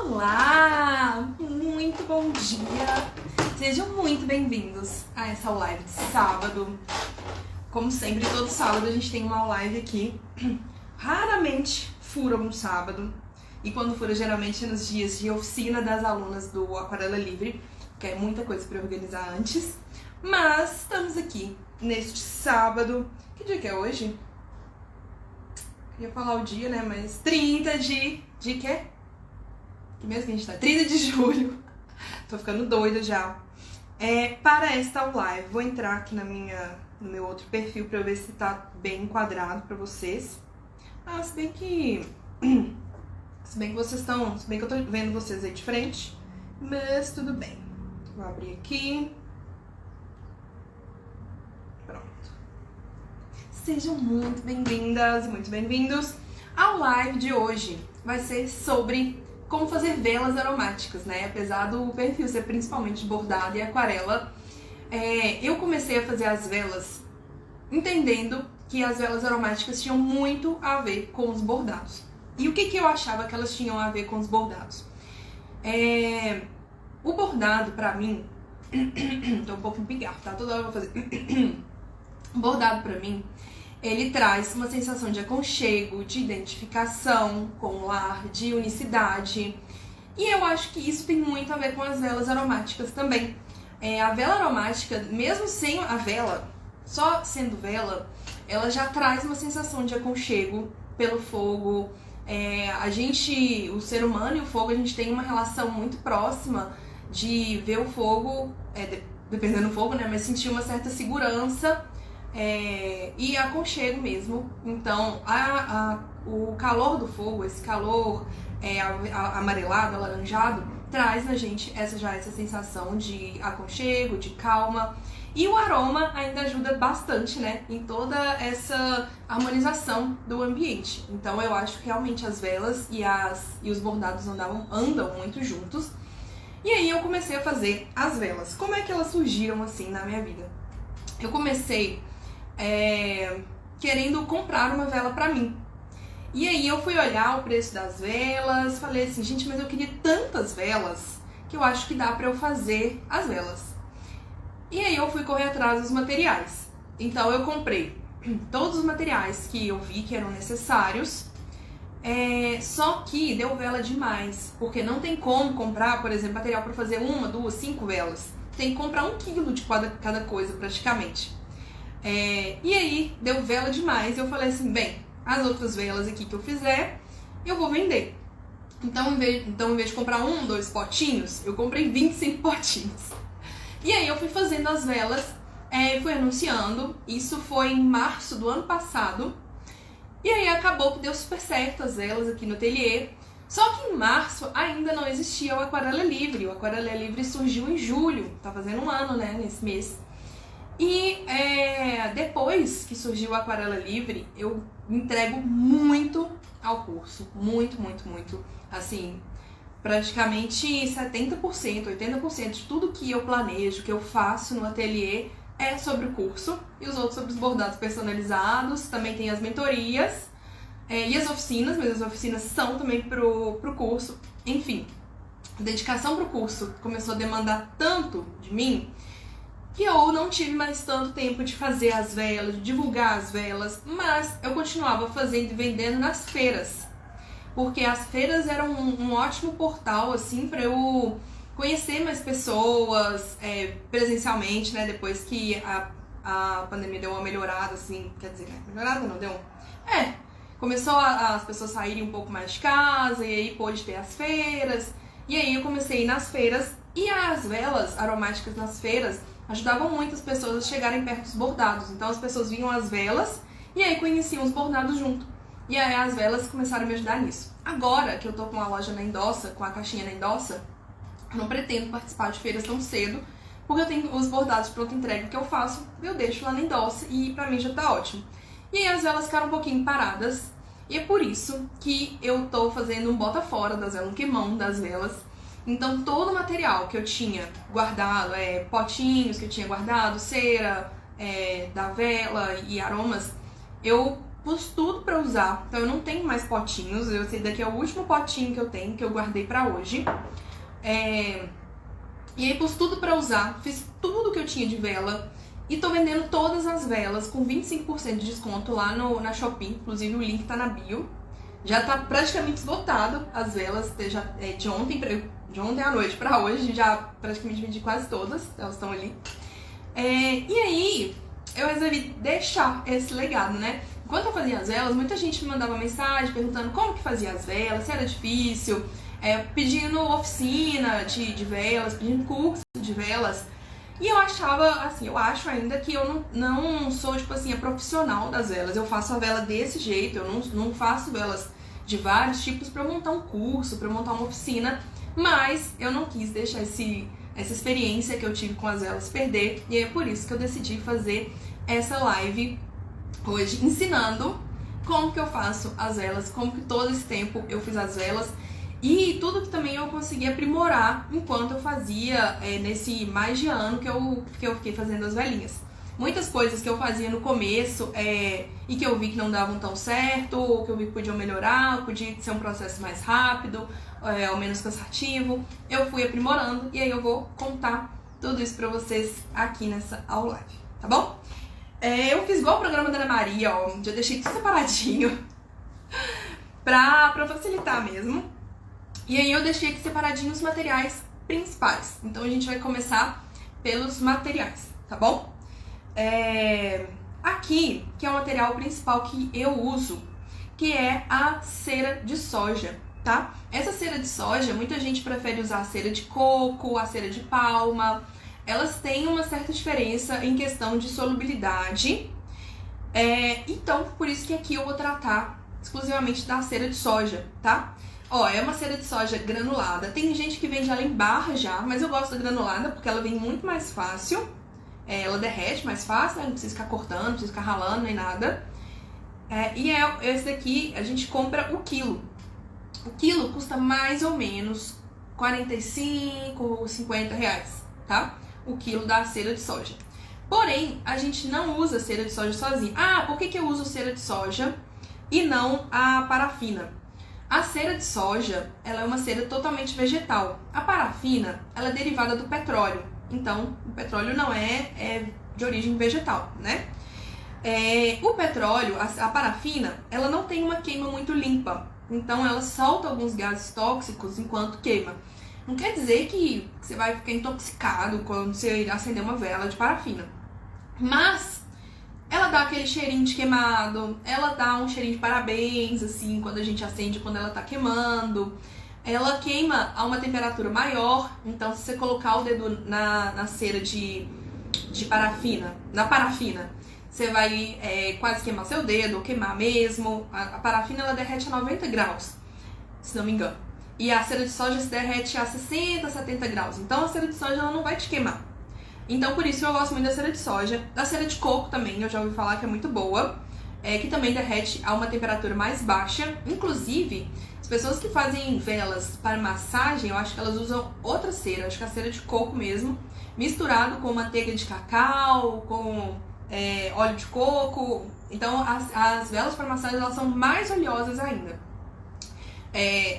Olá! Muito bom dia! Sejam muito bem-vindos a essa live de sábado. Como sempre, todo sábado a gente tem uma live aqui. Raramente fura um sábado. E quando fura, geralmente é nos dias de oficina das alunas do Aquarela Livre, que é muita coisa para organizar antes. Mas estamos aqui neste sábado. Que dia que é hoje? Queria falar o dia, né? Mas 30 de quê? Que mês que a gente tá? 30 de julho. Tô ficando doida já. Para esta live, vou entrar aqui no meu outro perfil pra eu ver se tá bem enquadrado pra vocês. Se bem que vocês estão... Se bem que eu tô vendo vocês aí de frente. Mas tudo bem. Vou abrir aqui. Pronto. Sejam muito bem-vindas e muito bem-vindos. A live de hoje vai ser sobre como fazer velas aromáticas, né? Apesar do perfil ser principalmente bordado e aquarela, eu comecei a fazer as velas entendendo que as velas aromáticas tinham muito a ver com os bordados. E o que eu achava que elas tinham a ver com os bordados? O bordado, pra mim... tô um pouco empigarro, tá? Toda hora eu vou fazer... O bordado, pra mim, ele traz uma sensação de aconchego, de identificação com o lar, de unicidade. E eu acho que isso tem muito a ver com as velas aromáticas também. A vela aromática, mesmo sem a vela, só sendo vela, ela já traz uma sensação de aconchego pelo fogo. O ser humano e o fogo, a gente tem uma relação muito próxima de ver o fogo, dependendo do fogo, né? Mas sentir uma certa segurança. E aconchego mesmo. Então, o calor do fogo, esse calor amarelado, alaranjado, traz na gente essa sensação de aconchego, de calma. E o aroma ainda ajuda bastante, né, em toda essa harmonização do ambiente. Então, eu acho que realmente as velas e os bordados andam muito juntos. E aí eu comecei a fazer as velas. Como é que elas surgiram assim na minha vida? Eu comecei querendo comprar uma vela pra mim. E aí eu fui olhar o preço das velas, falei assim, gente, mas eu queria tantas velas que eu acho que dá pra eu fazer as velas. E aí eu fui correr atrás dos materiais. Então eu comprei todos os materiais que eu vi que eram necessários, só que deu vela demais, porque não tem como comprar, por exemplo, material pra fazer 1, 2, 5 velas. Tem que comprar 1 quilo de cada coisa praticamente. E aí, deu vela demais. Eu falei assim, bem, as outras velas aqui que eu fizer, eu vou vender. Então, em vez de comprar 1, 2 potinhos, eu comprei 25 potinhos. E aí, eu fui fazendo as velas, fui anunciando. Isso foi em março do ano passado. E aí, acabou que deu super certo as velas aqui no ateliê. Só que em março ainda não existia o Aquarela Livre. O Aquarela Livre surgiu em julho. Tá fazendo 1 ano, né, nesse mês. E depois que surgiu o Aquarela Livre, eu entrego muito ao curso. Muito, muito, muito. Assim, praticamente 70%, 80% de tudo que eu planejo, que eu faço no ateliê é sobre o curso. E os outros sobre os bordados personalizados. Também tem as mentorias e as oficinas, mas as oficinas são também pro curso. Enfim, a dedicação pro curso começou a demandar tanto de mim que eu não tive mais tanto tempo de fazer as velas, de divulgar as velas, mas eu continuava fazendo e vendendo nas feiras, porque as feiras eram um ótimo portal, assim, para eu conhecer mais pessoas presencialmente, né, depois que a pandemia deu uma melhorada, assim, quer dizer, né, melhorada não, deu começou as pessoas saírem um pouco mais de casa, e aí pôde ter as feiras, e aí eu comecei a ir nas feiras, e as velas aromáticas nas feiras ajudavam muito as pessoas a chegarem perto dos bordados. Então as pessoas vinham as velas e aí conheciam os bordados junto. E aí as velas começaram a me ajudar nisso. Agora que eu tô com a loja na Endossa, com a caixinha na Endossa, eu não pretendo participar de feiras tão cedo, porque eu tenho os bordados de pronta entrega que eu faço, eu deixo lá na Endossa e pra mim já tá ótimo. E aí as velas ficaram um pouquinho paradas, e é por isso que eu tô fazendo um bota fora das velas, um queimão das velas. Então todo o material que eu tinha guardado, potinhos que eu tinha guardado, cera da vela e aromas, eu pus tudo pra usar. Então eu não tenho mais potinhos. Esse daqui é o último potinho que eu tenho, que eu guardei pra hoje. E aí pus tudo pra usar, fiz tudo que eu tinha de vela. E tô vendendo todas as velas com 25% de desconto lá na Shopee. Inclusive o link tá na bio. Já tá praticamente esgotado as velas, de ontem à noite pra hoje. Já praticamente vendi quase todas, elas estão ali. E aí eu resolvi deixar esse legado, né? Enquanto eu fazia as velas, muita gente me mandava mensagem perguntando como que fazia as velas, se era difícil, pedindo oficina de velas, pedindo curso de velas. E eu achava, assim, eu acho ainda que eu não sou, tipo assim, a profissional das velas. Eu faço a vela desse jeito, eu não faço velas de vários tipos pra eu montar um curso, pra eu montar uma oficina. Mas eu não quis deixar essa experiência que eu tive com as velas perder. E é por isso que eu decidi fazer essa live hoje, ensinando como que eu faço as velas, como que todo esse tempo eu fiz as velas. E tudo que também eu consegui aprimorar enquanto eu fazia nesse mais de ano que eu fiquei fazendo as velinhas. Muitas coisas que eu fazia no começo e que eu vi que não davam tão certo, ou que eu vi que podiam melhorar, podia ser um processo mais rápido, ou menos cansativo, eu fui aprimorando e aí eu vou contar tudo isso pra vocês aqui nessa aula live, tá bom? Eu fiz igual o programa da Ana Maria, ó, já deixei tudo separadinho pra facilitar mesmo. E aí eu deixei aqui separadinho os materiais principais. Então a gente vai começar pelos materiais, tá bom? Aqui, que é o material principal que eu uso, que é a cera de soja, tá? Essa cera de soja, muita gente prefere usar a cera de coco, a cera de palma. Elas têm uma certa diferença em questão de solubilidade. Então, por isso que aqui eu vou tratar exclusivamente da cera de soja, tá? Ó, é uma cera de soja granulada. Tem gente que vende ela em barra já, mas eu gosto da granulada porque ela vem muito mais fácil. Ela derrete mais fácil, né? Não precisa ficar cortando, não precisa ficar ralando nem nada. Esse daqui a gente compra o quilo. O quilo custa mais ou menos 45, 50 reais, tá? O quilo da cera de soja. Porém, a gente não usa cera de soja sozinha. Ah, por que eu uso cera de soja e não a parafina? A cera de soja, ela é uma cera totalmente vegetal. A parafina, ela é derivada do petróleo. Então, o petróleo não é de origem vegetal, né? O petróleo, a parafina, ela não tem uma queima muito limpa. Então, ela solta alguns gases tóxicos enquanto queima. Não quer dizer que você vai ficar intoxicado quando você acender uma vela de parafina. Mas ela dá aquele cheirinho de queimado, ela dá um cheirinho de parabéns, assim, quando a gente acende, quando ela tá queimando. Ela queima a uma temperatura maior, então se você colocar o dedo na cera de parafina, você vai quase queimar seu dedo, ou queimar mesmo. A parafina, ela derrete a 90 graus, se não me engano. E a cera de soja se derrete a 60, 70 graus. Então a cera de soja, ela não vai te queimar. Então, por isso eu gosto muito da cera de soja. Da cera de coco também, eu já ouvi falar que é muito boa. Que também derrete a uma temperatura mais baixa. Inclusive, as pessoas que fazem velas para massagem, eu acho que elas usam outra cera. Acho que é a cera de coco mesmo. Misturado com manteiga de cacau, com óleo de coco. Então, as velas para massagem, elas são mais oleosas ainda.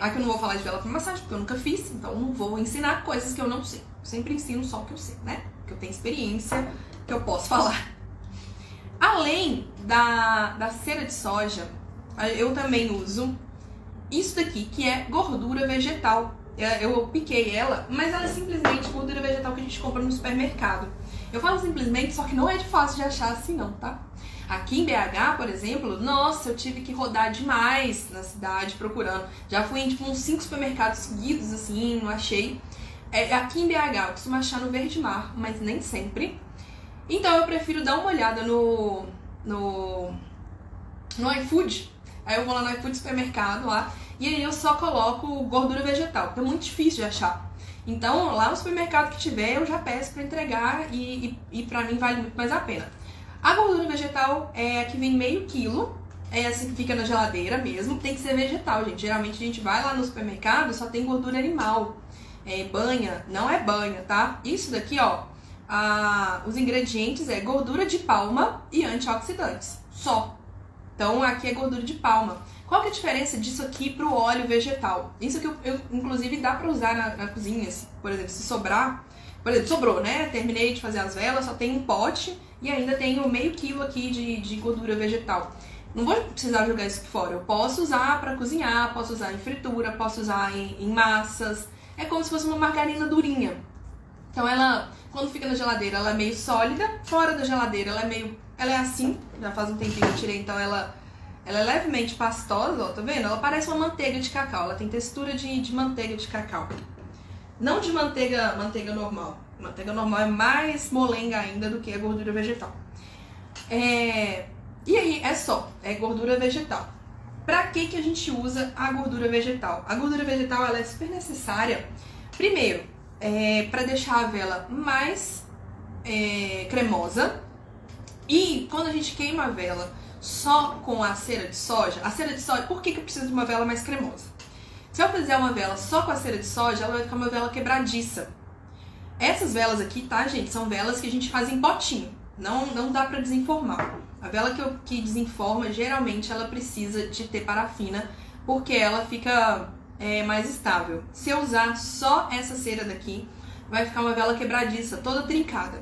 Aqui eu não vou falar de vela para massagem, porque eu nunca fiz. Então, não vou ensinar coisas que eu não sei. Eu sempre ensino só o que eu sei, né? Que eu tenho experiência, que eu posso falar. Além da cera de soja, eu também uso isso daqui, que é gordura vegetal. Eu piquei ela, mas ela é simplesmente gordura vegetal que a gente compra no supermercado. Eu falo simplesmente, só que não é de fácil de achar assim não, tá? Aqui em BH, por exemplo, nossa, eu tive que rodar demais na cidade procurando. Já fui em uns 5 supermercados seguidos, assim, não achei. Aqui em BH eu costumo achar no Verde Mar, mas nem sempre. Então eu prefiro dar uma olhada no iFood. Aí eu vou lá no iFood supermercado lá, e aí eu só coloco gordura vegetal, porque é muito difícil de achar. Então lá no supermercado que tiver eu já peço pra entregar e pra mim vale muito mais a pena. A gordura vegetal é a que vem meio quilo, é essa que fica na geladeira mesmo, tem que ser vegetal, gente. Geralmente a gente vai lá no supermercado e só tem gordura animal. Banha, não é banha, tá? Isso daqui, ó, os ingredientes gordura de palma e antioxidantes, só. Então aqui é gordura de palma. Qual que é a diferença disso aqui pro óleo vegetal? Isso que eu inclusive dá pra usar na cozinha, por exemplo, se sobrar. Por exemplo, sobrou, né? Terminei de fazer as velas, só tem um pote e ainda tenho meio quilo aqui de gordura vegetal. Não vou precisar jogar isso fora. Eu posso usar pra cozinhar, posso usar em fritura, posso usar em massas. É como se fosse uma margarina durinha. Então ela, quando fica na geladeira, ela é meio sólida. Fora da geladeira, ela é assim. Já faz um tempinho que eu tirei, então ela é levemente pastosa, ó, tá vendo? Ela parece uma manteiga de cacau. Ela tem textura de manteiga de cacau. Não de manteiga normal. Manteiga normal é mais molenga ainda do que a gordura vegetal. E aí é gordura vegetal. Pra que a gente usa a gordura vegetal? A gordura vegetal ela é super necessária. Primeiro, para deixar a vela mais cremosa. E quando a gente queima a vela só com a cera de soja, por que eu preciso de uma vela mais cremosa? Se eu fizer uma vela só com a cera de soja, ela vai ficar uma vela quebradiça. Essas velas aqui, tá, gente, são velas que a gente faz em potinho. Não dá pra desenformar. A vela que desenforma, geralmente, ela precisa de ter parafina, porque ela fica mais estável. Se eu usar só essa cera daqui, vai ficar uma vela quebradiça, toda trincada.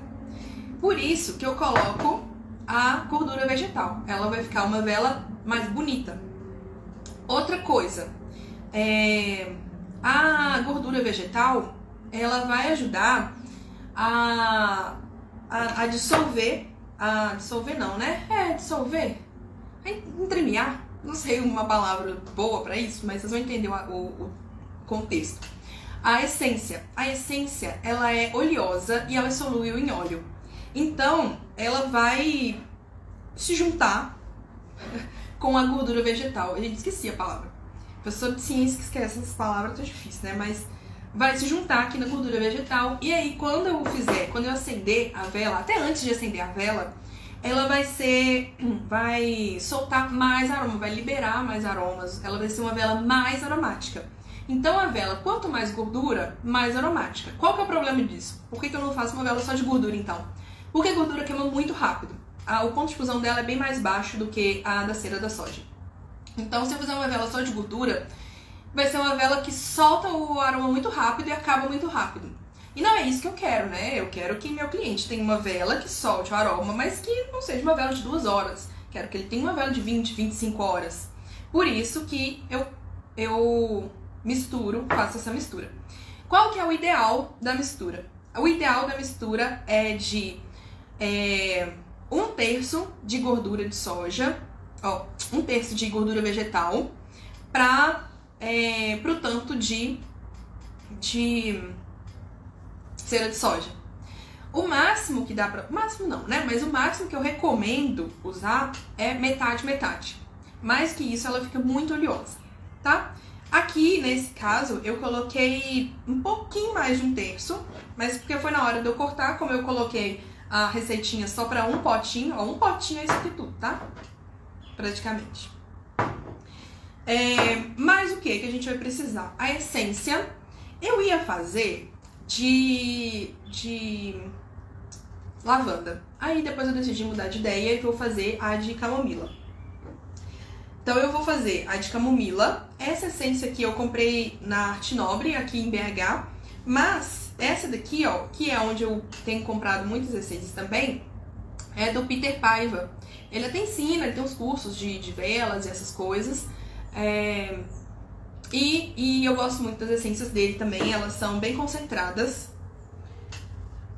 Por isso que eu coloco a gordura vegetal. Ela vai ficar uma vela mais bonita. Outra coisa, a gordura vegetal, ela vai ajudar a dissolver, dissolver, entremear, não sei uma palavra boa pra isso, mas vocês vão entender o contexto. A essência, ela é oleosa e ela é solúvel em óleo. Então, ela vai se juntar com a gordura vegetal. Eu esqueci a palavra. Professor de ciência que esquece essas palavras, tá difícil, né? Mas vai se juntar aqui na gordura vegetal. E aí, quando eu acender a vela, até antes de acender a vela, ela vai soltar mais aroma, vai liberar mais aromas. Ela vai ser uma vela mais aromática. Então a vela, quanto mais gordura, mais aromática. Qual que é o problema disso? Por que eu não faço uma vela só de gordura, então? Porque a gordura queima muito rápido. O ponto de fusão dela é bem mais baixo do que a da cera da soja. Então, se eu fizer uma vela só de gordura, vai ser uma vela que solta o aroma muito rápido e acaba muito rápido. E não é isso que eu quero, né? Eu quero que meu cliente tenha uma vela que solte o aroma, mas que não seja uma vela de 2 horas. Quero que ele tenha uma vela de 20, 25 horas. Por isso que eu faço essa mistura. Qual que é o ideal da mistura? O ideal da mistura é de 1/3 de gordura de soja, 1/3 de gordura vegetal pro tanto de cera de soja. O máximo que dá pra... O máximo não, né? Mas o máximo que eu recomendo usar é metade. Mais que isso, ela fica muito oleosa, tá? Aqui, nesse caso, eu coloquei um pouquinho mais de 1/3, mas porque foi na hora de eu cortar, como eu coloquei a receitinha só pra um potinho, um potinho é isso aqui tudo, tá? Praticamente. Mas o que a gente vai precisar? A essência, eu ia fazer de lavanda. Aí depois eu decidi mudar de ideia e vou fazer a de camomila. Então eu vou fazer a de camomila. Essa essência aqui eu comprei na Arte Nobre, aqui em BH. Mas essa daqui, que é onde eu tenho comprado muitas essências também, é do Peter Paiva. Ele até ensina, ele tem uns cursos de velas e essas coisas. E eu gosto muito das essências dele também, elas são bem concentradas.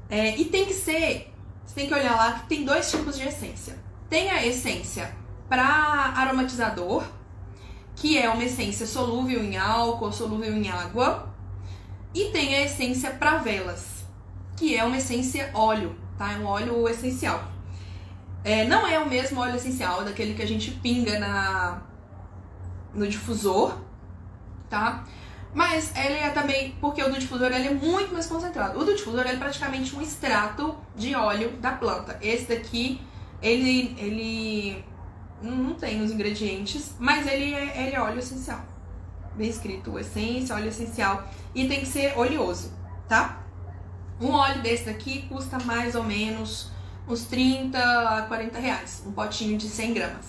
E você tem que olhar lá que tem 2 tipos de essência. Tem a essência para aromatizador, que é uma essência solúvel em álcool, solúvel em água. E tem a essência para velas, que é uma essência óleo, tá? É um óleo essencial. Não é o mesmo óleo essencial daquele que a gente pinga no difusor, tá? Mas ele é também, porque o do difusor ele é muito mais concentrado. O do difusor ele é praticamente um extrato de óleo da planta. Esse daqui, ele não tem os ingredientes, mas ele é óleo essencial. Bem escrito, essência, óleo essencial. E tem que ser oleoso, tá? Um óleo desse daqui custa mais ou menos uns 30 a 40 reais. Um potinho de 100 gramas.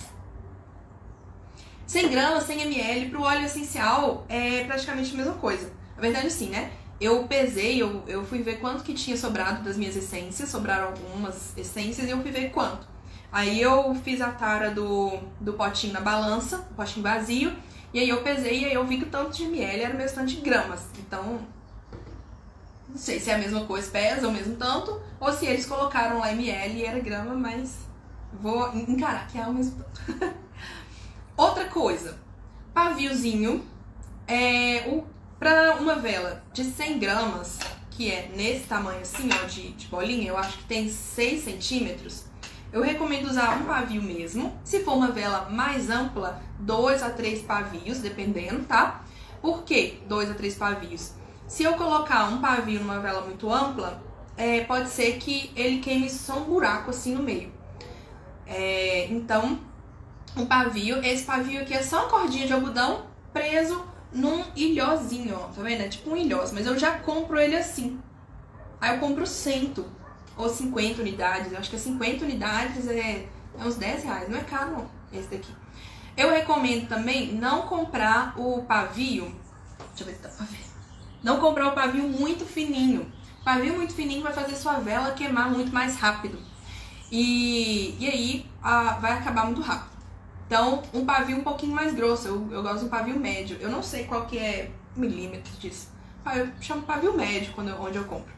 100 gramas, 100 ml, pro óleo essencial é praticamente a mesma coisa. Na verdade, sim, né? Eu pesei, eu fui ver quanto que tinha sobrado das minhas essências, sobraram algumas essências e eu fui ver quanto. Aí eu fiz a tara do potinho na balança, o potinho vazio, e aí eu pesei e aí eu vi que o tanto de ml era o mesmo tanto de gramas. Então, não sei se é a mesma coisa, pesa o mesmo tanto, ou se eles colocaram lá ml e era grama, mas vou encarar que é o mesmo tanto. Outra coisa, paviozinho, pra uma vela de 100 gramas, que é nesse tamanho assim, ó, de bolinha, eu acho que tem 6 centímetros, eu recomendo usar um pavio mesmo. Se for uma vela mais ampla, 2 a 3 pavios, dependendo, tá? Por que 2 a 3 pavios? Se eu colocar um pavio numa vela muito ampla, pode ser que ele queime só um buraco assim no meio. Então, um pavio, esse pavio aqui é só uma cordinha de algodão preso num ilhozinho, ó, tá vendo? É tipo um ilhós, mas eu já compro ele assim. Aí eu compro 100 ou 50 unidades, eu acho que 50 unidades é uns 10 reais, não é caro não, esse daqui. Eu recomendo também não comprar o pavio, deixa eu ver se dá pra ver. Não comprar o pavio muito fininho. Pavio muito fininho vai fazer sua vela queimar muito mais rápido. E aí vai acabar muito rápido. Então, um pavio um pouquinho mais grosso. Eu gosto de um pavio médio. Eu não sei qual que é milímetros disso. Eu chamo pavio médio onde eu compro.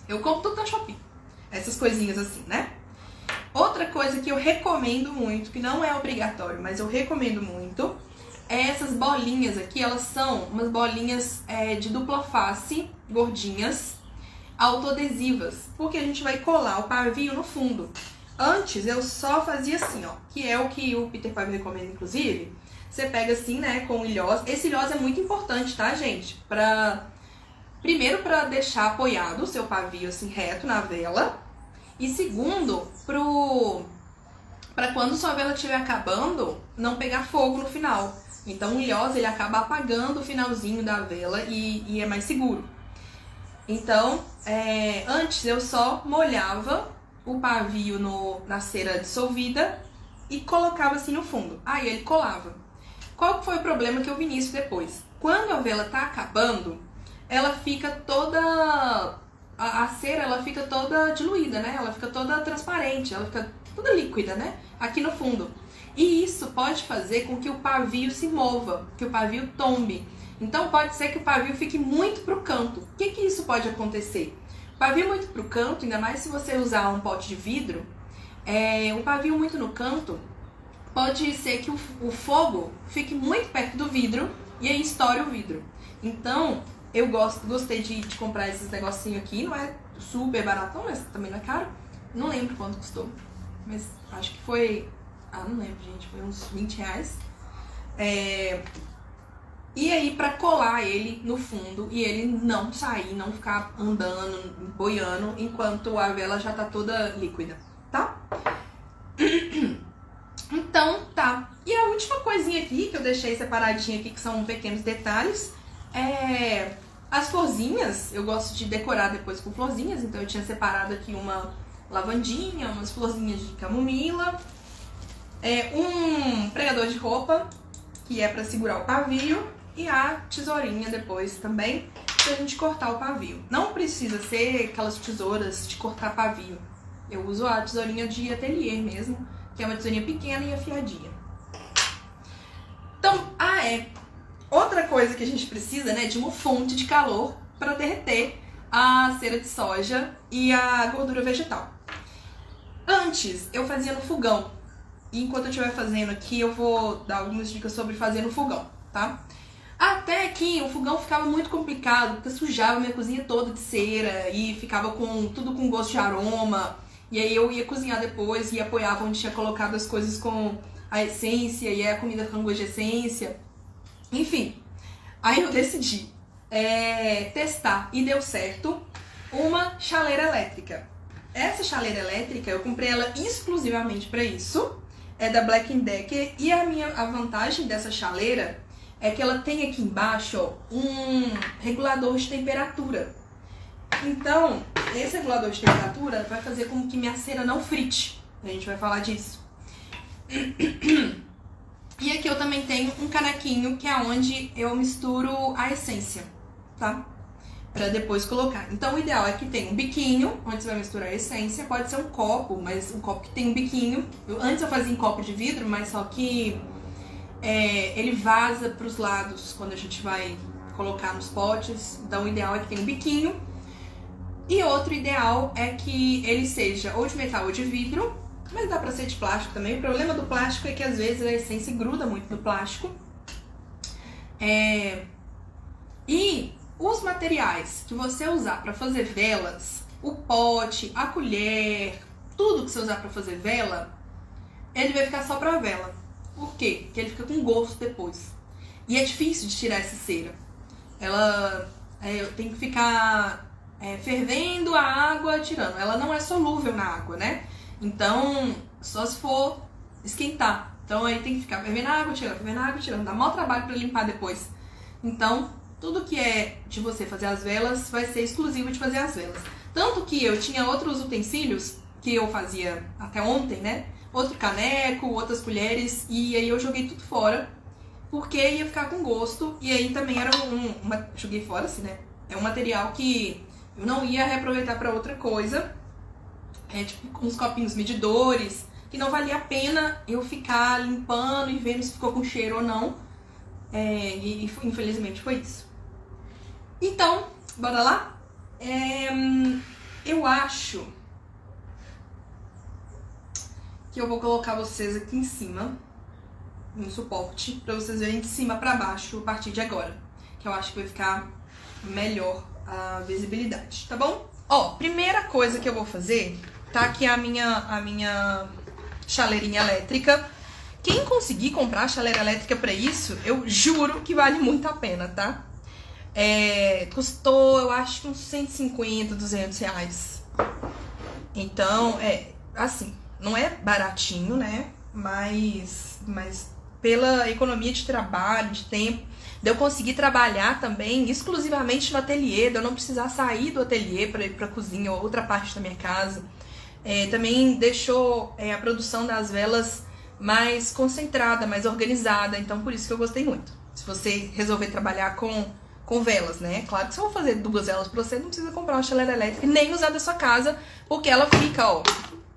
Eu compro tudo na Shopee. Essas coisinhas assim, né? Outra coisa que eu recomendo muito, que não é obrigatório, mas eu recomendo muito, é essas bolinhas aqui. Elas são umas bolinhas de dupla face, gordinhas, autoadesivas, porque a gente vai colar o pavio no fundo. Antes eu só fazia assim, ó, que é o que o Peter Pavio recomenda, inclusive. Você pega assim, né, com o ilhós. Esse ilhós é muito importante, tá, gente? Primeiro, pra deixar apoiado o seu pavio assim reto na vela. E segundo, pra quando sua vela estiver acabando, não pegar fogo no final. Então o ilhós, ele acaba apagando o finalzinho da vela e é mais seguro. Então, antes eu só molhava o pavio na cera dissolvida e colocava assim no fundo. Aí ele colava. Qual foi o problema que eu vi nisso depois? Quando a vela tá acabando, ela fica toda... A cera, ela fica toda diluída, né? Ela fica toda transparente, ela fica toda líquida, né? Aqui no fundo. E isso pode fazer com que o pavio se mova, que o pavio tombe. Então pode ser que o pavio fique muito pro canto. O que isso pode acontecer? O pavio muito pro canto, ainda mais se você usar um pote de vidro, o pavio muito no canto, pode ser que o fogo fique muito perto do vidro e aí estoure o vidro. Então, eu gostei de comprar esses negocinhos aqui, não é super baratão, mas também não é caro. Não lembro quanto custou, mas acho que foi... não lembro, gente, foi uns 20 reais. E aí, pra colar ele no fundo e ele não sair, não ficar andando, boiando, enquanto a vela já tá toda líquida, tá? Então, tá. E a última coisinha aqui, que eu deixei separadinha aqui, que são pequenos detalhes, as florzinhas. Eu gosto de decorar depois com florzinhas, então eu tinha separado aqui uma lavandinha, umas florzinhas de camomila, um pregador de roupa, que é pra segurar o pavio, e a tesourinha depois também, pra gente cortar o pavio. Não precisa ser aquelas tesouras de cortar pavio. Eu uso a tesourinha de ateliê mesmo, que é uma tesourinha pequena e afiadinha. Então, outra coisa que a gente precisa, né, de uma fonte de calor para derreter a cera de soja e a gordura vegetal. Antes, eu fazia no fogão. E enquanto eu estiver fazendo aqui, eu vou dar algumas dicas sobre fazer no fogão, tá? Até que o fogão ficava muito complicado, porque sujava minha cozinha toda de cera e ficava tudo com gosto de aroma. E aí eu ia cozinhar depois e apoiava onde tinha colocado as coisas com a essência e aí a comida com gosto de essência. Enfim, aí eu decidi testar e deu certo uma chaleira elétrica. Essa chaleira elétrica, eu comprei ela exclusivamente para isso. É da Black & Decker e a vantagem dessa chaleira é que ela tem aqui embaixo, ó, um regulador de temperatura. Então, esse regulador de temperatura vai fazer com que minha cera não frite. A gente vai falar disso. E aqui eu também tenho um canequinho, que é onde eu misturo a essência, tá? Pra depois colocar. Então o ideal é que tenha um biquinho, onde você vai misturar a essência. Pode ser um copo, mas um copo que tem um biquinho. Antes eu fazia em copo de vidro, mas só que ele vaza pros lados quando a gente vai colocar nos potes. Então o ideal é que tenha um biquinho. E outro ideal é que ele seja ou de metal ou de vidro, mas dá pra ser de plástico também. O problema do plástico é que às vezes a essência gruda muito no plástico. E os materiais que você usar pra fazer velas, o pote, a colher, tudo que você usar pra fazer vela, ele vai ficar só pra vela. Por quê? Porque ele fica com gosto depois. E é difícil de tirar essa cera. Ela tem que ficar fervendo a água, tirando. Ela não é solúvel na água, né? Então, só se for esquentar. Então aí tem que ficar fervendo a água, tirando. Dá maior trabalho pra limpar depois. Então, tudo que é de você fazer as velas vai ser exclusivo de fazer as velas. Tanto que eu tinha outros utensílios que eu fazia até ontem, né? Outro caneco, outras colheres, e aí eu joguei tudo fora, porque ia ficar com gosto, e aí também era joguei fora assim, né? É um material que eu não ia reaproveitar pra outra coisa, tipo uns copinhos medidores, que não valia a pena eu ficar limpando e vendo se ficou com cheiro ou não, e infelizmente foi isso. Então, bora lá? Eu acho que eu vou colocar vocês aqui em cima, no suporte, pra vocês verem de cima pra baixo a partir de agora. Que eu acho que vai ficar melhor a visibilidade, tá bom? Ó, primeira coisa que eu vou fazer, tá aqui a minha chaleirinha elétrica. Quem conseguir comprar a chaleira elétrica pra isso, eu juro que vale muito a pena, tá? Custou, eu acho que uns 150, 200 reais. Então, assim, não é baratinho, né? Mas pela economia de trabalho, de tempo, de eu conseguir trabalhar também exclusivamente no ateliê, de eu não precisar sair do ateliê para ir pra cozinha ou outra parte da minha casa. Também deixou a produção das velas mais concentrada, mais organizada, então por isso que eu gostei muito. Se você resolver trabalhar com velas, né? Claro que se eu vou fazer 2 velas pra você, não precisa comprar uma chaleira elétrica e nem usar da sua casa, porque ela fica, ó,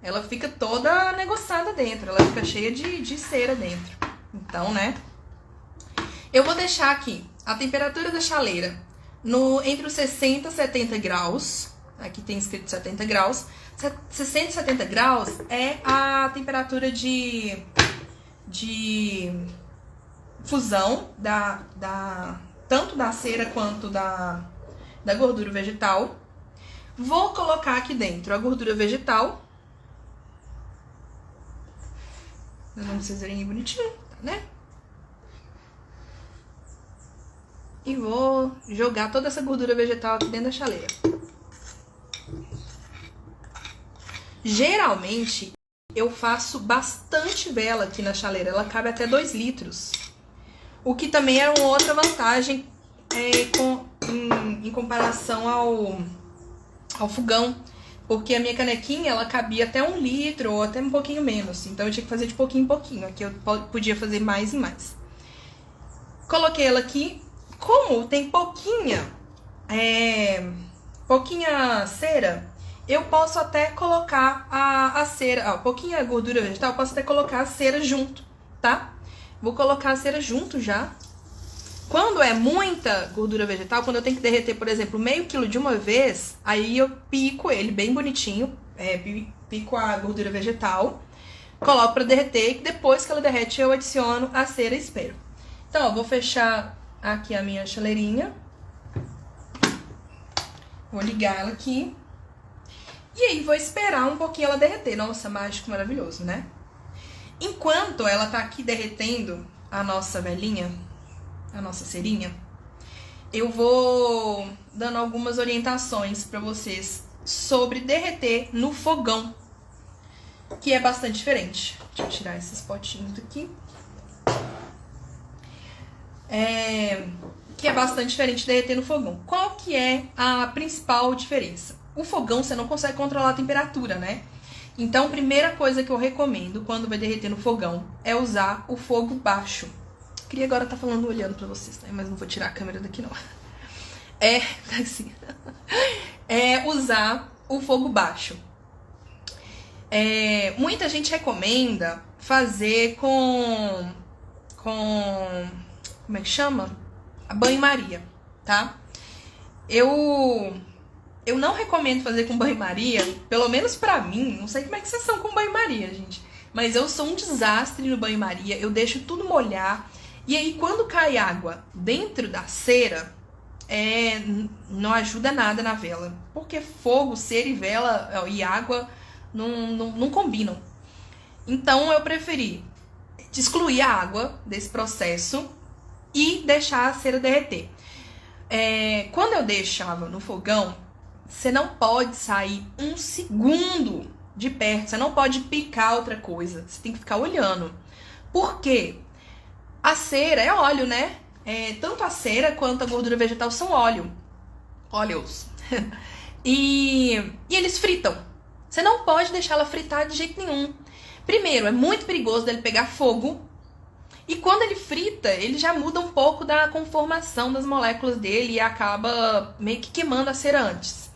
ela fica toda negociada dentro, ela fica cheia de cera dentro. Então, né? Eu vou deixar aqui a temperatura da chaleira entre os 60 e 70 graus. Aqui tem escrito 70 graus. 60 e 70 graus é a temperatura de fusão tanto da cera quanto da gordura vegetal. Vou colocar aqui dentro a gordura vegetal. Vamos verem bonitinho, né? E vou jogar toda essa gordura vegetal aqui dentro da chaleira. Geralmente, eu faço bastante vela aqui na chaleira. Ela cabe até 2 litros. O que também é uma outra vantagem em comparação ao fogão. Porque a minha canequinha, ela cabia até 1 litro ou até um pouquinho menos. Então eu tinha que fazer de pouquinho em pouquinho. Aqui eu podia fazer mais e mais. Coloquei ela aqui. Como tem pouquinha cera, eu posso até colocar a cera, pouquinha gordura vegetal, eu posso até colocar a cera junto, tá? Vou colocar a cera junto já. Quando é muita gordura vegetal, quando eu tenho que derreter, por exemplo, meio quilo de uma vez, aí eu pico ele bem bonitinho, pico a gordura vegetal, coloco pra derreter e depois que ela derrete eu adiciono a cera e espero. Então, ó, vou fechar aqui a minha chaleirinha. Vou ligar ela aqui. E aí vou esperar um pouquinho ela derreter. Nossa, mágico, maravilhoso, né? Enquanto ela tá aqui derretendo a nossa velinha, a nossa cerinha, eu vou dando algumas orientações pra vocês sobre derreter no fogão, que é bastante diferente. Deixa eu tirar esses potinhos daqui. Que é bastante diferente de derreter no fogão. Qual que é a principal diferença? O fogão você não consegue controlar a temperatura, né? Então, primeira coisa que eu recomendo quando vai derreter no fogão é usar o fogo baixo. Queria agora estar falando olhando pra vocês, né? Mas não vou tirar a câmera daqui, não. Assim. Usar o fogo baixo. Muita gente recomenda fazer com como é que chama? A banho-maria, tá? Eu não recomendo fazer com banho-maria, pelo menos pra mim, não sei como é que vocês são com banho-maria, gente, mas eu sou um desastre no banho-maria, eu deixo tudo molhar, e aí quando cai água dentro da cera, não ajuda nada na vela, porque fogo, cera e vela e água não combinam. Então eu preferi excluir a água desse processo e deixar a cera derreter. Quando eu deixava no fogão, você não pode sair um segundo de perto, você não pode picar outra coisa, você tem que ficar olhando. Por quê? A cera é óleo, né? Tanto a cera quanto a gordura vegetal são óleos. e eles fritam. Você não pode deixar ela fritar de jeito nenhum. Primeiro, é muito perigoso dele pegar fogo. E quando ele frita, ele já muda um pouco da conformação das moléculas dele e acaba meio que queimando a cera antes.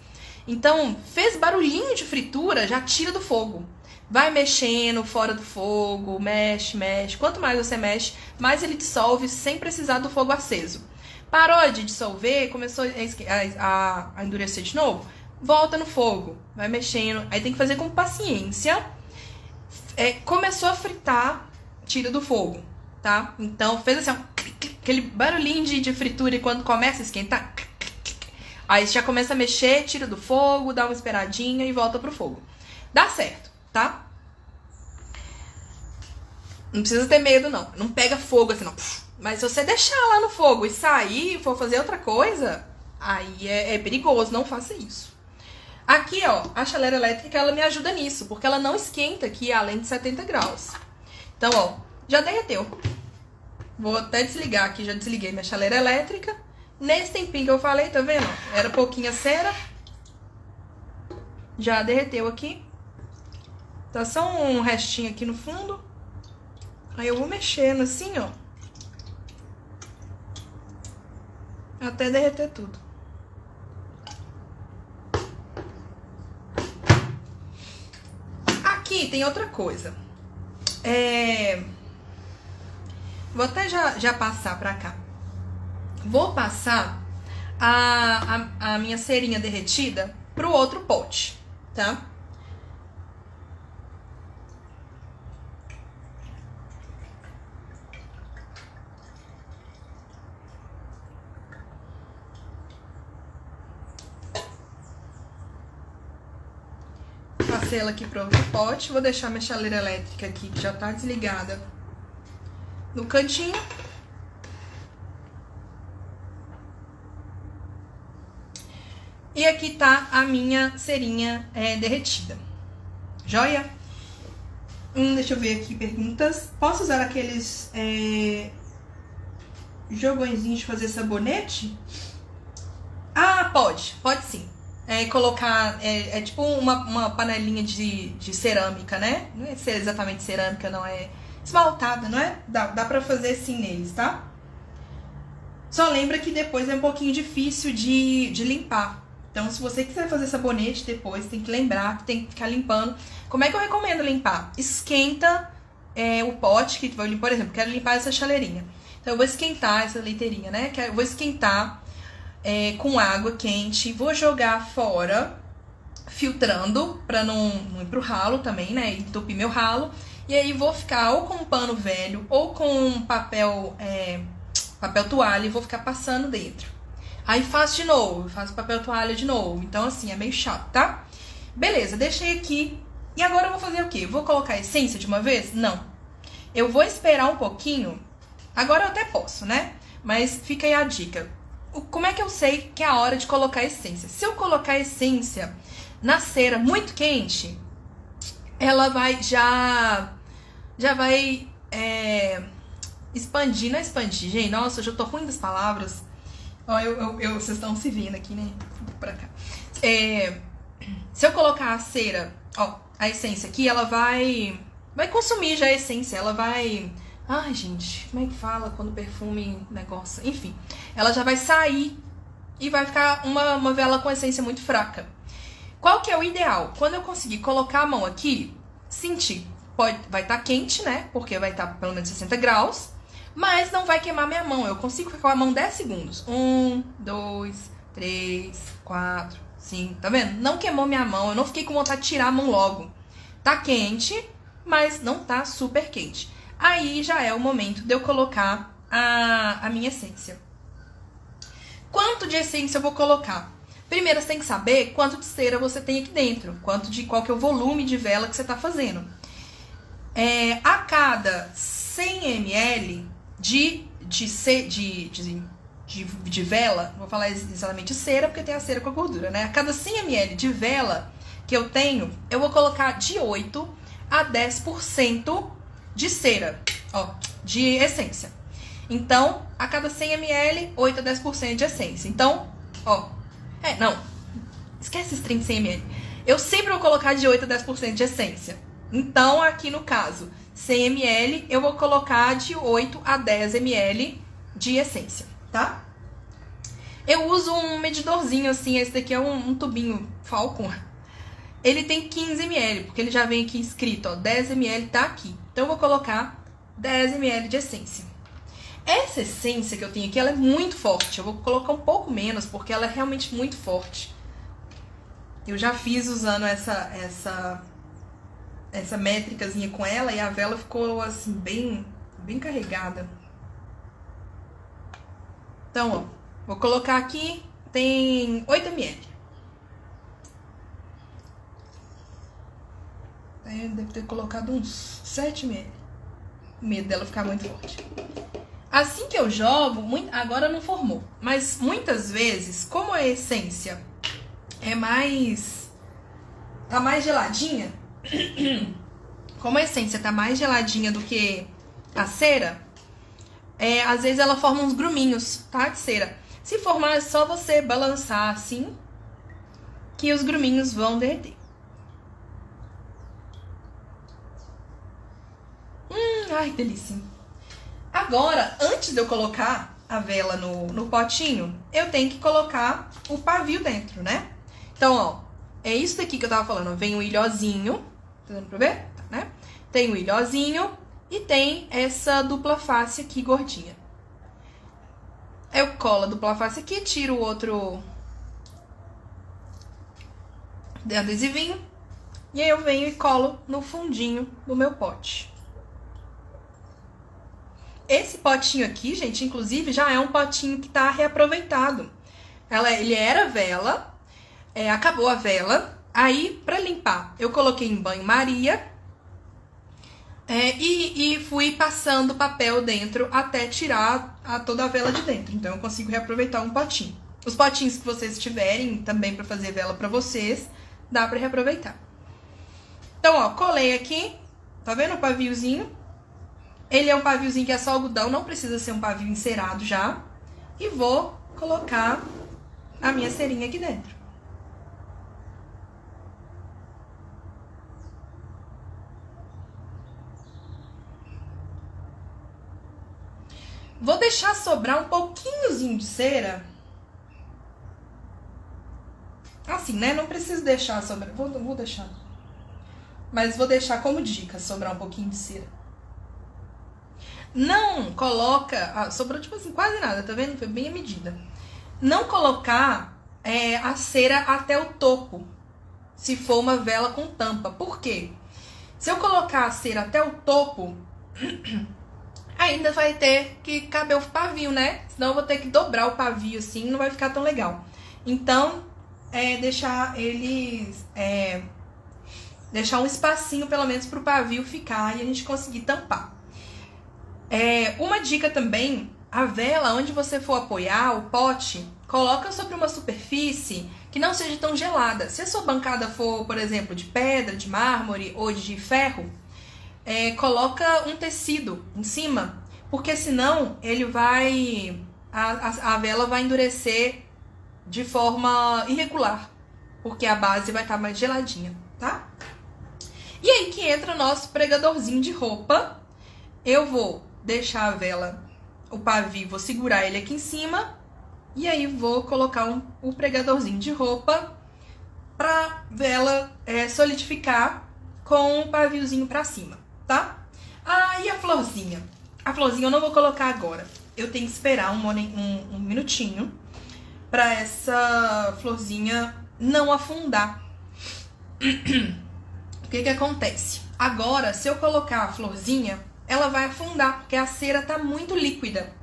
Então, fez barulhinho de fritura, já tira do fogo. Vai mexendo fora do fogo, mexe. Quanto mais você mexe, mais ele dissolve sem precisar do fogo aceso. Parou de dissolver, começou a endurecer de novo, volta no fogo, vai mexendo. Aí tem que fazer com paciência. Começou a fritar, tira do fogo, tá? Então fez assim, aquele barulhinho de fritura, e quando começa a esquentar, aí você já começa a mexer, tira do fogo, dá uma esperadinha e volta pro fogo. Dá certo, tá? Não precisa ter medo, não. Não pega fogo assim, não. Mas se você deixar lá no fogo e sair e for fazer outra coisa, aí é perigoso, não faça isso. Aqui, ó, a chaleira elétrica, ela me ajuda nisso, porque ela não esquenta aqui além de 70 graus. Então, ó, já derreteu. Vou até desligar aqui, já desliguei minha chaleira elétrica. Nesse tempinho que eu falei, tá vendo? Era pouquinha cera. Já derreteu aqui. Tá só um restinho aqui no fundo. Aí eu vou mexendo assim, ó. Até derreter tudo. Aqui tem outra coisa. Vou até já passar pra cá. Vou passar a minha cerinha derretida pro outro pote, tá? Passei ela aqui pro outro pote. Vou deixar minha chaleira elétrica aqui, que já tá desligada, no cantinho. E aqui tá a minha cerinha derretida. Joia? Deixa eu ver aqui perguntas. Posso usar aqueles jogõezinhos de fazer sabonete? Ah, pode sim. Colocar, tipo uma panelinha de cerâmica, né? Não é exatamente cerâmica, não, é esmaltada, não é? Dá pra fazer sim neles, tá? Só lembra que depois é um pouquinho difícil de limpar. Então, se você quiser fazer sabonete depois, tem que lembrar que tem que ficar limpando. Como é que eu recomendo limpar? Esquenta o pote que vai limpar, por exemplo, quero limpar essa chaleirinha. Então, eu vou esquentar essa leiteirinha, né? Eu vou esquentar com água quente, vou jogar fora, filtrando, pra não ir pro ralo também, né? Entupir meu ralo. E aí, vou ficar ou com um pano velho ou com papel toalha e vou ficar passando dentro. Aí faço de novo, faço papel toalha de novo. Então, assim, é meio chato, tá? Beleza, deixei aqui. E agora eu vou fazer o quê? Vou colocar a essência de uma vez? Não. Eu vou esperar um pouquinho. Agora eu até posso, né? Mas fica aí a dica. Como é que eu sei que é a hora de colocar a essência? Se eu colocar a essência na cera muito quente, ela vai já vai expandir, não é expandir, gente. Nossa, eu já tô ruim das palavras. Ó, vocês estão se vendo aqui, né? Vou pra cá. Se eu colocar a cera Ó, a essência aqui, ela vai consumir já a essência, ela vai... Ai, gente, como é que fala quando o perfume negócio? Enfim, ela já vai sair e vai ficar uma vela com essência muito fraca. Qual que é o ideal? Quando eu conseguir colocar a mão aqui, sentir. Vai estar quente, né? Porque vai estar pelo menos 60 graus. Mas não vai queimar minha mão. Eu consigo ficar com a mão 10 segundos. 1, 2, 3, 4, 5. Tá vendo? Não queimou minha mão. Eu não fiquei com vontade de tirar a mão logo. Tá quente, mas não tá super quente. Aí já é o momento de eu colocar a minha essência. Quanto de essência eu vou colocar? Primeiro, você tem que saber quanto de cera você tem aqui dentro. Qual que é o volume de vela que você tá fazendo. A cada 100 ml de vela, vou falar exatamente cera, porque tem a cera com a gordura, né? A cada 100 ml de vela que eu tenho, eu vou colocar de 8 a 10% de cera, ó, de essência. Então, a cada 100 ml, 8 a 10% de essência. Então, ó, não, esquece esse trem de 100 ml. Eu sempre vou colocar de 8 a 10% de essência. Então, aqui no caso, 100 ml, eu vou colocar de 8 a 10 ml de essência, tá? Eu uso um medidorzinho assim, esse daqui é um tubinho Falcon. Ele tem 15 ml, porque ele já vem aqui escrito, ó, 10 ml tá aqui. Então, eu vou colocar 10 ml de essência. Essa essência que eu tenho aqui, ela é muito forte. Eu vou colocar um pouco menos, porque ela é realmente muito forte. Eu já fiz usando essa métricazinha com ela e a vela ficou assim, bem carregada. Então, ó, vou colocar aqui, tem 8 ml. Deve ter colocado uns 7 ml. Medo dela ficar muito forte. Assim que eu jogo, agora não formou, mas muitas vezes, como a essência tá mais geladinha, como a essência tá mais geladinha do que a cera, às vezes ela forma uns gruminhos, tá, de cera. Se formar, é só você balançar assim, que os gruminhos vão derreter. Ai, delícia. Agora, antes de eu colocar a vela no potinho, eu tenho que colocar o pavio dentro, né? Então, ó, é isso daqui que eu tava falando. Vem o ilhozinho, tá dando pra ver? Tá, né? Tem o ilhozinho e tem essa dupla face aqui, gordinha. Eu colo a dupla face aqui, tiro o outro adesivinho e aí eu venho e colo no fundinho do meu pote. Esse potinho aqui, gente, inclusive, já é um potinho que tá reaproveitado. Ele era vela, acabou a vela. Aí, pra limpar, eu coloquei em banho-maria e fui passando papel dentro até tirar toda a vela de dentro. Então, eu consigo reaproveitar um potinho. Os potinhos que vocês tiverem também pra fazer vela pra vocês, dá pra reaproveitar. Então, ó, colei aqui, tá vendo o paviozinho? Ele é um paviozinho que é só algodão, não precisa ser um pavio encerado já. E vou colocar a minha cerinha aqui dentro. Vou deixar sobrar um pouquinhozinho de cera. Assim, né? Não preciso deixar sobrar. Vou deixar. Mas vou deixar como dica sobrar um pouquinho de cera. Não coloca... sobrou tipo assim, quase nada, tá vendo? Foi bem a medida. Não colocar a cera até o topo, se for uma vela com tampa. Por quê? Se eu colocar a cera até o topo, ainda vai ter que caber o pavio, né? Senão eu vou ter que dobrar o pavio assim, não vai ficar tão legal. Então, deixar eles... deixar um espacinho, pelo menos, pro pavio ficar e a gente conseguir tampar. Uma dica também, a vela, onde você for apoiar o pote, coloca sobre uma superfície que não seja tão gelada. Se a sua bancada for, por exemplo, de pedra, de mármore ou de ferro, coloca um tecido em cima, porque senão ele a vela vai endurecer de forma irregular, porque a base vai estar mais geladinha, tá? E aí que entra o nosso pregadorzinho de roupa. Eu vou deixar a vela, o pavio, vou segurar ele aqui em cima. E aí vou colocar o pregadorzinho de roupa pra vela solidificar com o paviozinho pra cima, tá? Ah, e a florzinha? A florzinha eu não vou colocar agora. Eu tenho que esperar um minutinho pra essa florzinha não afundar. O que que acontece? Agora, se eu colocar a florzinha, ela vai afundar, porque a cera tá muito líquida.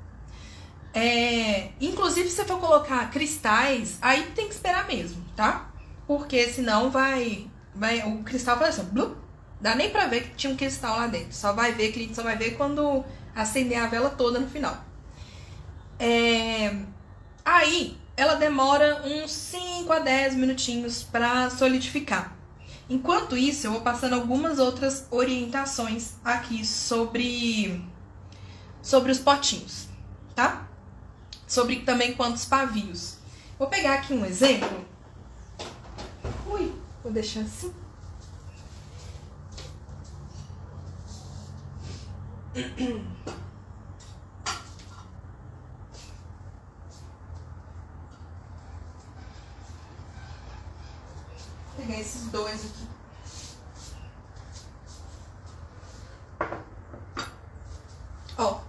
Inclusive, se você for colocar cristais, aí tem que esperar mesmo, tá? Porque senão o cristal vai assim, blup, dá nem pra ver que tinha um cristal lá dentro. Só vai ver quando acender a vela toda no final. Aí, ela demora uns 5 a 10 minutinhos pra solidificar. Enquanto isso, eu vou passando algumas outras orientações aqui sobre os potinhos, tá? Sobre também quantos pavios. Vou pegar aqui um exemplo. Vou deixar assim. Vou pegar esses dois aqui. Ó.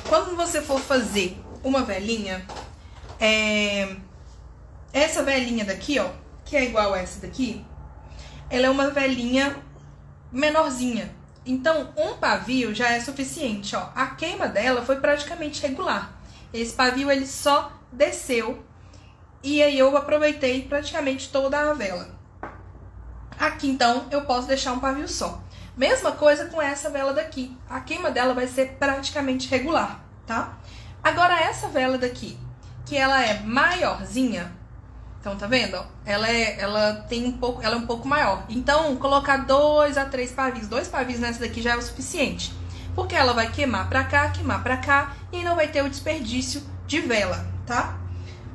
Quando você for fazer uma velinha, essa velinha daqui, ó, que é igual a essa daqui, ela é uma velinha menorzinha. Então, um pavio já é suficiente, ó. A queima dela foi praticamente regular. Esse pavio, ele só desceu e aí eu aproveitei praticamente toda a vela. Aqui, então, eu posso deixar um pavio só. Mesma coisa com essa vela daqui. A queima dela vai ser praticamente regular, tá? Agora, essa vela daqui, que ela é maiorzinha, então, tá vendo? Ela é um pouco maior. Então, colocar 2 a 3 pavios. 2 pavios nessa daqui já é o suficiente. Porque ela vai queimar pra cá, e não vai ter o desperdício de vela, tá?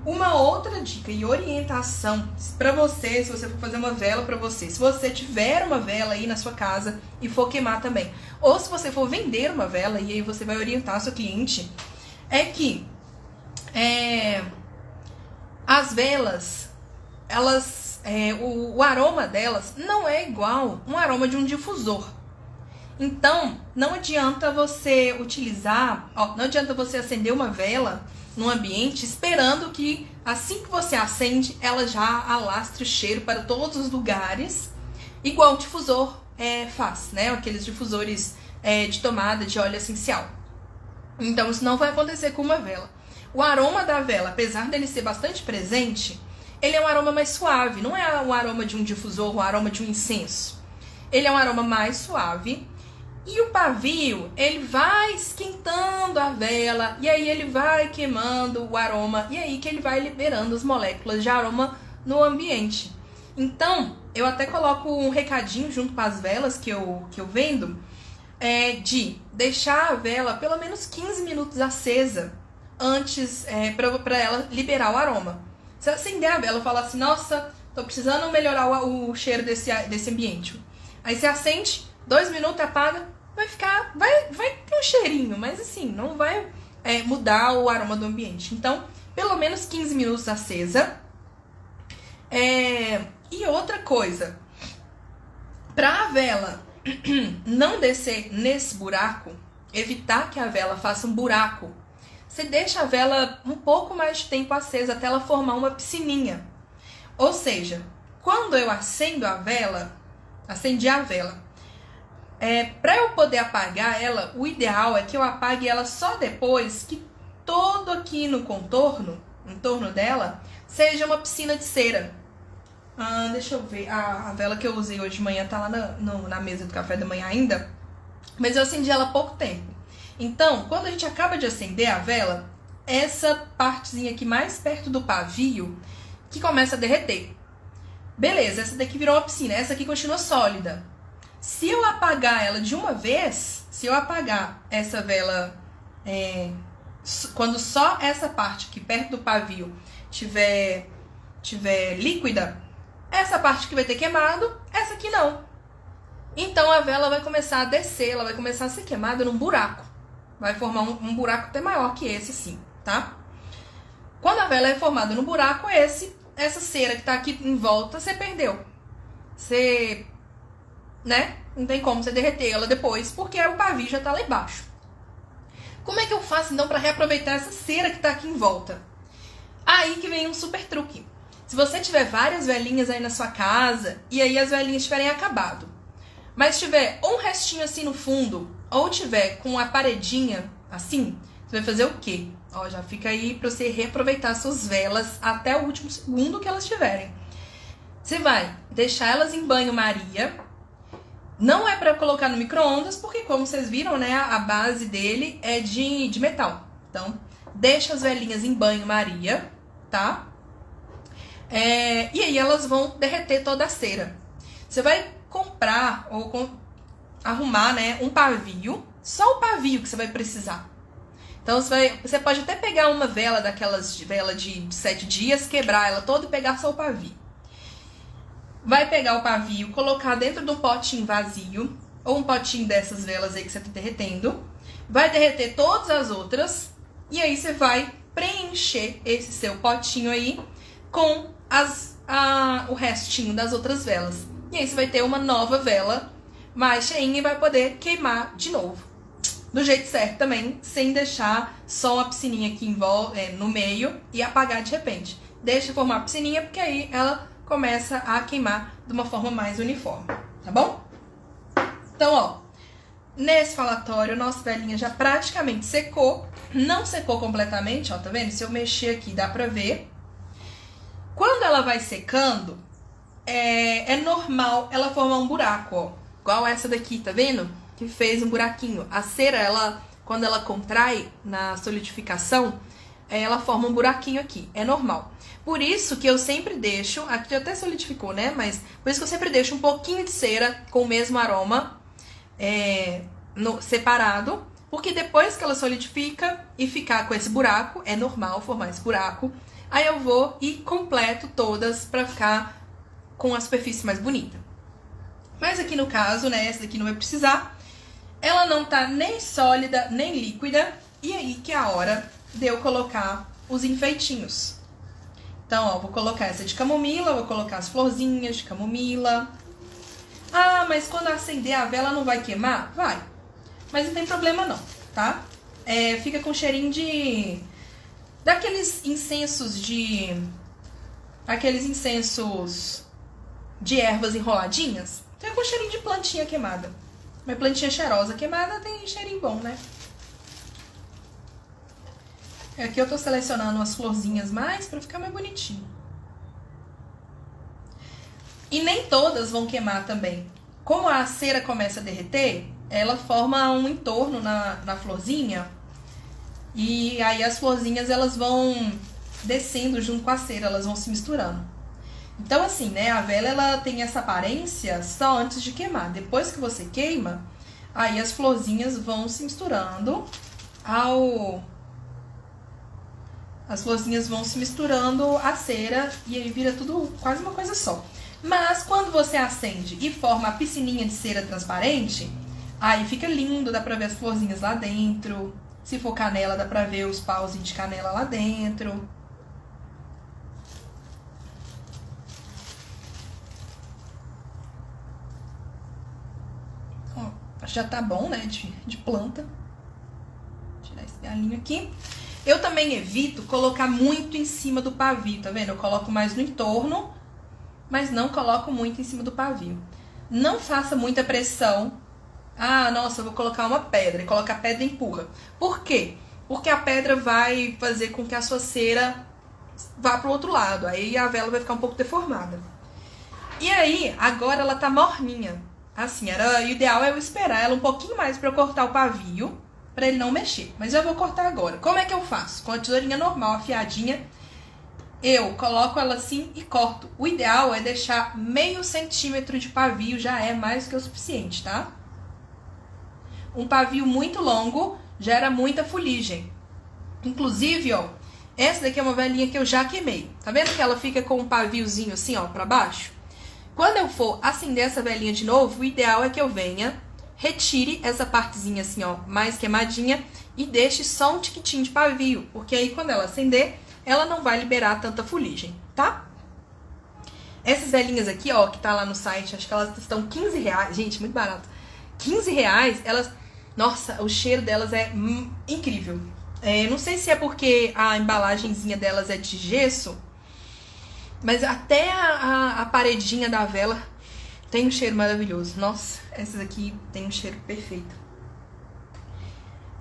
Uma outra dica e orientação pra você, se você for fazer uma vela pra você, se você tiver uma vela aí na sua casa e for queimar também, ou se você for vender uma vela e aí você vai orientar seu cliente, é que as velas, o aroma delas não é igual um aroma de um difusor. Então, não adianta você não adianta você acender uma vela num ambiente esperando que assim que você acende, ela já alastre o cheiro para todos os lugares, igual o difusor faz, né? Aqueles difusores de tomada de óleo essencial. Então, isso não vai acontecer com uma vela. O aroma da vela, apesar dele ser bastante presente, ele é um aroma mais suave. Não é o aroma de um difusor, o aroma de um incenso. Ele é um aroma mais suave. E o pavio, ele vai esquentando a vela, e aí ele vai queimando o aroma, e aí que ele vai liberando as moléculas de aroma no ambiente. Então, eu até coloco um recadinho junto com as velas que eu vendo, de deixar a vela pelo menos 15 minutos acesa antes, para ela liberar o aroma. Se acender a vela e falar assim, nossa, tô precisando melhorar o cheiro desse ambiente. Aí você acende, 2 minutos, apaga, vai ter um cheirinho, mas assim, não vai mudar o aroma do ambiente. Então, pelo menos 15 minutos acesa. E outra coisa, pra a vela não descer nesse buraco, evitar que a vela faça um buraco, você deixa a vela um pouco mais de tempo acesa até ela formar uma piscininha. Ou seja, quando eu acendi a vela, para eu poder apagar ela, o ideal é que eu apague ela só depois que todo aqui no contorno, em torno dela, seja uma piscina de cera. Deixa eu ver, a vela que eu usei hoje de manhã tá lá na mesa do café da manhã ainda, mas eu acendi ela há pouco tempo. Então, quando a gente acaba de acender a vela, essa partezinha aqui mais perto do pavio que começa a derreter. Beleza, essa daqui virou uma piscina, essa aqui continua sólida. Se eu apagar ela de uma vez, se eu apagar essa vela quando só essa parte aqui perto do pavio tiver líquida, Essa parte que vai ter queimado, essa aqui não. Então a vela vai começar a descer, ela vai começar a ser queimada num buraco. Vai formar um buraco até maior que esse, sim, tá? Quando a vela é formada num buraco, essa cera que tá aqui em volta, você perdeu. Você, né? Não tem como você derreter ela depois, porque o pavio já tá lá embaixo. Como é que eu faço, então, para reaproveitar essa cera que tá aqui em volta? Aí que vem um super truque. Se você tiver várias velinhas aí na sua casa, e aí as velinhas tiverem acabado, mas tiver um restinho assim no fundo, ou tiver com a paredinha assim, você vai fazer o quê? Ó, já fica aí pra você reaproveitar suas velas até o último segundo que elas tiverem. Você vai deixar elas em banho-maria. Não é pra colocar no micro-ondas, porque como vocês viram, né, a base dele é de metal. Então, deixa as velinhas em banho-maria, tá? E aí elas vão derreter toda a cera. Você vai comprar ou arrumar, né, um pavio, só o pavio que você vai precisar. Então você pode até pegar uma vela daquelas vela de 7 dias, quebrar ela toda e pegar só o pavio. Vai pegar o pavio, colocar dentro de um potinho vazio, ou um potinho dessas velas aí que você tá derretendo. Vai derreter todas as outras, e aí você vai preencher esse seu potinho aí com o restinho das outras velas. E aí você vai ter uma nova vela mais cheinha e vai poder queimar de novo. Do jeito certo também, sem deixar só uma piscininha aqui no meio e apagar de repente. Deixa formar a piscininha, porque aí ela começa a queimar de uma forma mais uniforme, tá bom? Então, ó, nesse falatório, nossa velinha já praticamente secou. Não secou completamente, ó, tá vendo? Se eu mexer aqui, dá pra ver. Quando ela vai secando, é normal ela formar um buraco, ó. Igual essa daqui, tá vendo? Que fez um buraquinho. A cera, quando ela contrai na solidificação, ela forma um buraquinho aqui. É normal. Por isso que eu sempre deixo, aqui até solidificou, né? Mas por isso que eu sempre deixo um pouquinho de cera com o mesmo aroma separado. Porque depois que ela solidifica e ficar com esse buraco, é normal formar esse buraco. Aí eu vou e completo todas pra ficar com a superfície mais bonita. Mas aqui no caso, né, essa daqui não vai precisar. Ela não tá nem sólida, nem líquida. E aí que é a hora de eu colocar os enfeitinhos. Então, ó, vou colocar essa de camomila, vou colocar as florzinhas de camomila. Ah, mas quando acender a vela não vai queimar? Vai. Mas não tem problema não, tá? Fica com cheirinho daqueles incensos aqueles incensos de ervas enroladinhas. Fica com cheirinho de plantinha queimada. Mas plantinha cheirosa queimada tem cheirinho bom, né? Aqui eu tô selecionando umas florzinhas mais pra ficar mais bonitinho. E nem todas vão queimar também. Como a cera começa a derreter, ela forma um entorno na florzinha. E aí as florzinhas elas vão descendo junto com a cera, elas vão se misturando. Então assim, né, a vela ela tem essa aparência só antes de queimar. Depois que você queima, aí as florzinhas vão se misturando As florzinhas vão se misturando à cera e aí vira tudo quase uma coisa só. Mas quando você acende e forma a piscininha de cera transparente, aí fica lindo, dá pra ver as florzinhas lá dentro. Se for canela, dá pra ver os pauzinhos de canela lá dentro. Ó, já tá bom, né, de planta. Vou tirar esse galinho aqui. Eu também evito colocar muito em cima do pavio, tá vendo? Eu coloco mais no entorno, mas não coloco muito em cima do pavio. Não faça muita pressão. Ah, nossa, eu vou colocar uma pedra. E coloca a pedra e empurra. Por quê? Porque a pedra vai fazer com que a sua cera vá pro outro lado. Aí a vela vai ficar um pouco deformada. E aí, agora ela tá morninha. Assim, o ideal é eu esperar ela um pouquinho mais pra eu cortar o pavio, pra ele não mexer. Mas eu vou cortar agora. Como é que eu faço? Com a tesourinha normal, afiadinha, eu coloco ela assim e corto. O ideal é deixar meio centímetro de pavio, já é mais que o suficiente, tá? Um pavio muito longo gera muita fuligem. Inclusive, essa daqui é uma velinha que eu já queimei. Tá vendo que ela fica com um paviozinho assim, pra baixo? Quando eu for acender essa velinha de novo, o ideal é que eu venha, retire essa partezinha assim, ó, mais queimadinha e deixe só um tiquitinho de pavio, porque aí quando ela acender, ela não vai liberar tanta fuligem, tá? Essas velinhas aqui, ó, que tá lá no site, acho que elas estão R$15, gente, muito barato. R$15, elas... Nossa, o cheiro delas é incrível. Não sei se é porque a embalagenzinha delas é de gesso, mas até a paredinha da vela tem um cheiro maravilhoso. Nossa, essas aqui tem um cheiro perfeito.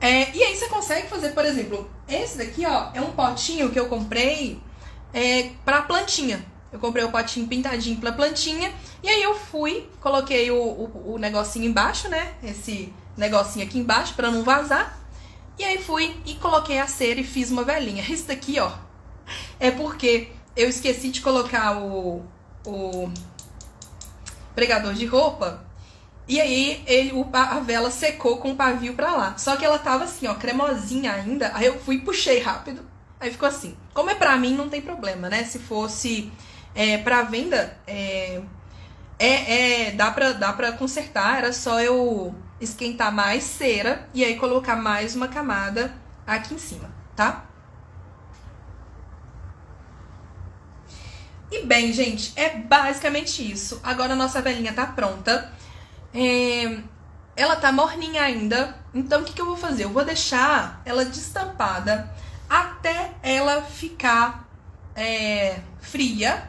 E aí você consegue fazer, por exemplo, esse daqui, ó, é um potinho que eu comprei pra plantinha. Eu comprei o potinho pintadinho pra plantinha. E aí eu fui, coloquei o negocinho embaixo, né? Esse negocinho aqui embaixo pra não vazar. E aí fui e coloquei a cera e fiz uma velinha. Esse daqui, ó, é porque eu esqueci de colocar o pregador de roupa. E aí a vela secou com o pavio pra lá. Só que ela tava assim, ó, cremosinha ainda. Aí eu fui e puxei rápido. Aí ficou assim. Como é pra mim, não tem problema, né? Se fosse pra venda, dá pra consertar. Era só eu esquentar mais cera e aí colocar mais uma camada aqui em cima, tá? E bem, gente, é basicamente isso. Agora a nossa velinha tá pronta. Ela tá morninha ainda. Então o que eu vou fazer? Eu vou deixar ela destampada até ela ficar fria.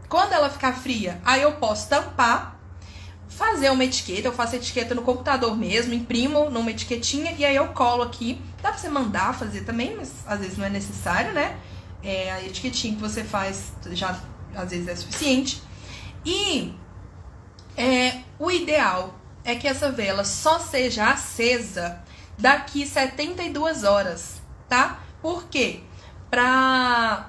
Quando ela ficar fria, aí eu posso tampar, fazer uma etiqueta. Eu faço etiqueta no computador mesmo, imprimo numa etiquetinha e aí eu colo aqui. Dá pra você mandar fazer também, mas às vezes não é necessário, né? A etiquetinha que você faz já às vezes é suficiente. E o ideal é que essa vela só seja acesa daqui 72 horas, tá? Por quê? Pra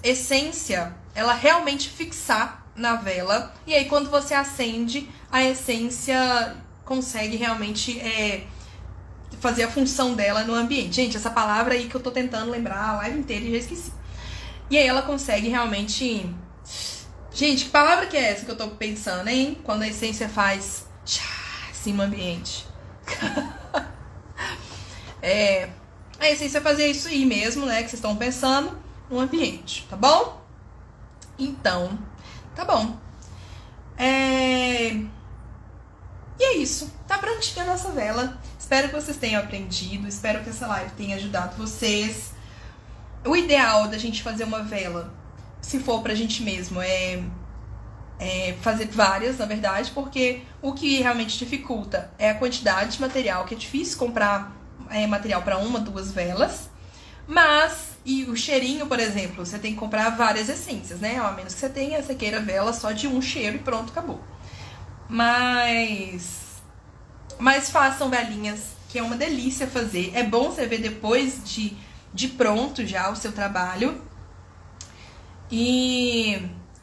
essência ela realmente fixar na vela. E aí quando você acende, a essência consegue realmente fazer a função dela no ambiente. Gente, essa palavra aí que eu tô tentando lembrar a live inteira e já esqueci. E aí ela consegue realmente... Gente, que palavra que é essa que eu tô pensando, hein? Quando a essência faz assim no ambiente. A essência fazer isso aí mesmo, né? Que vocês estão pensando no ambiente, tá bom? Então, tá bom. E é isso. Tá prontinha a nossa vela. Espero que vocês tenham aprendido. Espero que essa live tenha ajudado vocês. O ideal da gente fazer uma vela, se for pra gente mesmo, é fazer várias, na verdade, porque o que realmente dificulta é a quantidade de material, que é difícil comprar material para uma, duas velas. E o cheirinho, por exemplo, você tem que comprar várias essências, né? A menos que você tenha, você queira vela só de um cheiro e pronto, acabou. Mas façam velinhas, que é uma delícia fazer. É bom você ver depois de pronto já o seu trabalho. E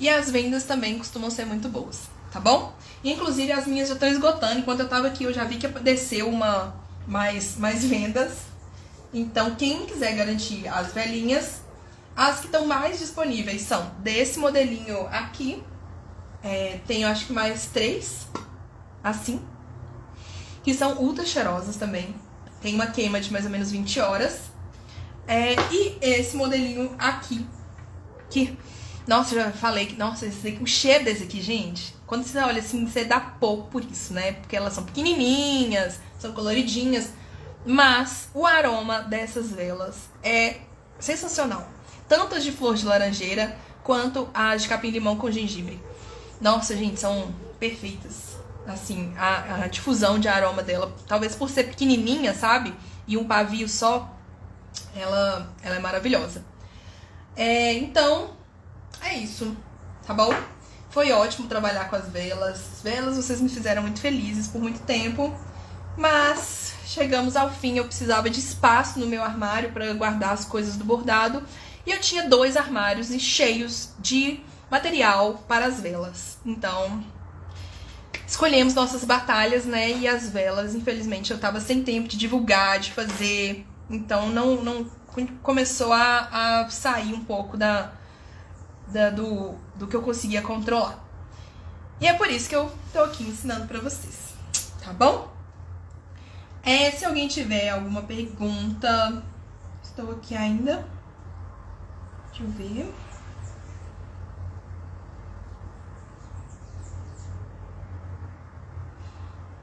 as vendas também costumam ser muito boas, tá bom? Inclusive as minhas já estão esgotando. Enquanto eu tava aqui eu já vi que desceu mais vendas. Então quem quiser garantir as velinhas, as que estão mais disponíveis são desse modelinho aqui. Tenho acho que mais 3, assim, que são ultra cheirosas também. Tem uma queima de mais ou menos 20 horas. E esse modelinho aqui, que... Nossa, eu já falei que... Nossa, o cheiro desse aqui, gente... Quando você olha assim, você dá pouco por isso, né? Porque elas são pequenininhas, são coloridinhas. Mas o aroma dessas velas é sensacional. Tanto as de flor de laranjeira, quanto as de capim-limão com gengibre. Nossa, gente, são perfeitas. Assim, a difusão de aroma dela, talvez por ser pequenininha, sabe? E um pavio só, ela é maravilhosa. Então, é isso, tá bom? Foi ótimo trabalhar com as velas. As velas, vocês me fizeram muito felizes por muito tempo. Mas chegamos ao fim. Eu precisava de espaço no meu armário para guardar as coisas do bordado. E eu tinha 2 armários cheios de material para as velas. Então, escolhemos nossas batalhas, né? E as velas, infelizmente, eu tava sem tempo de divulgar, de fazer. Então, não começou a sair um pouco do que eu conseguia controlar. E é por isso que eu tô aqui ensinando pra vocês, tá bom? Se alguém tiver alguma pergunta, estou aqui ainda. Deixa eu ver.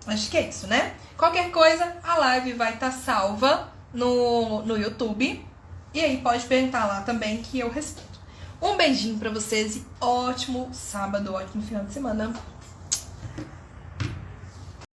Acho que é isso, né? Qualquer coisa, a live vai estar salva no YouTube. E aí pode perguntar lá também que eu respondo. Um beijinho pra vocês e ótimo sábado, ótimo final de semana.